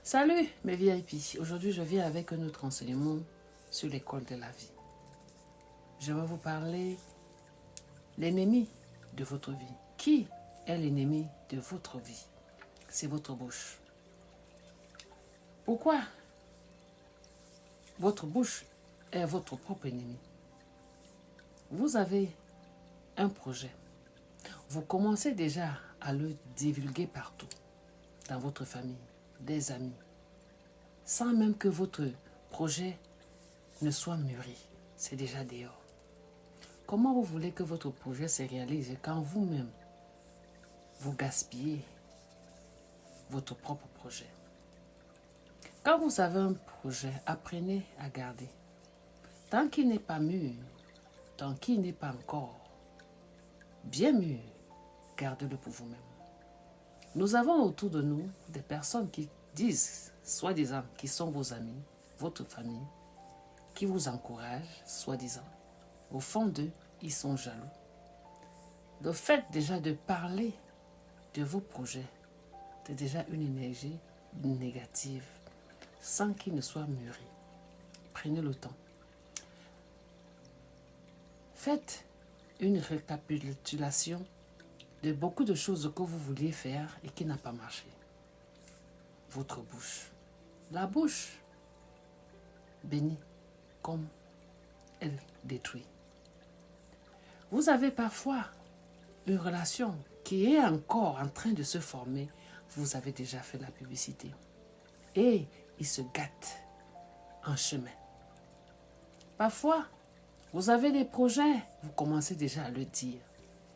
Salut mes VIP, aujourd'hui je viens avec un autre enseignement sur l'école de la vie. Je vais vous parler l'ennemi de votre vie. Qui est l'ennemi de votre vie? C'est votre bouche. Pourquoi votre bouche est votre propre ennemi? Vous avez un projet. Vous commencez déjà à le divulguer partout, dans votre famille, des amis, sans même que votre projet ne soit mûri. C'est déjà dehors. Comment vous voulez que votre projet se réalise quand vous-même, vous gaspillez votre propre projet? Quand vous avez un projet, apprenez à garder. Tant qu'il n'est pas mûr, tant qu'il n'est pas encore bien mûr, gardez-le pour vous-même. Nous avons autour de nous des personnes qui disent, soi-disant, qui sont vos amis, votre famille, qui vous encouragent, soi-disant. Au fond d'eux, ils sont jaloux. Le fait déjà de parler de vos projets, c'est déjà une énergie négative, sans qu'il ne soit mûri. Prenez le temps. Faites une récapitulation de beaucoup de choses que vous vouliez faire et qui n'a pas marché. Votre bouche. La bouche bénit comme elle détruit. Vous avez parfois une relation qui est encore en train de se former. Vous avez déjà fait la publicité. Et il se gâte en chemin. Parfois, vous avez des projets, vous commencez déjà à le dire.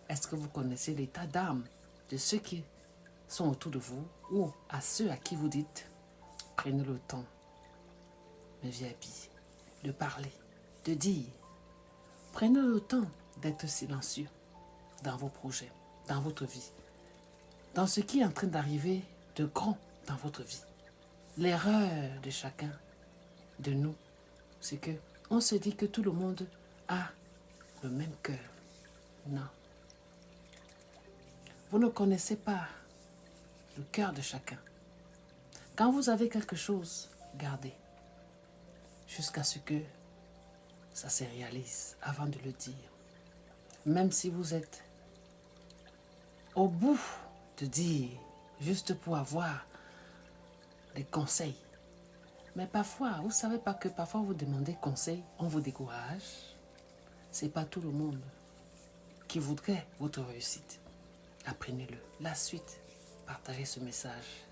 Est-ce que vous connaissez l'état d'âme de ceux qui sont autour de vous ou à ceux à qui vous dites, prenez le temps, mes VIP, de parler, de dire. Prenez le temps d'être silencieux dans vos projets, dans votre vie, dans ce qui est en train d'arriver de grand dans votre vie. L'erreur de chacun de nous, c'est que on se dit que tout le monde a le même cœur. Non. Vous ne connaissez pas le cœur de chacun. Quand vous avez quelque chose, gardez jusqu'à ce que ça se réalise avant de le dire. Même si vous êtes au bout de dire, juste pour avoir des conseils. Mais parfois, vous ne savez pas que parfois vous demandez conseil, on vous décourage. Ce n'est pas tout le monde qui voudrait votre réussite. Apprenez-le. La suite, partagez ce message.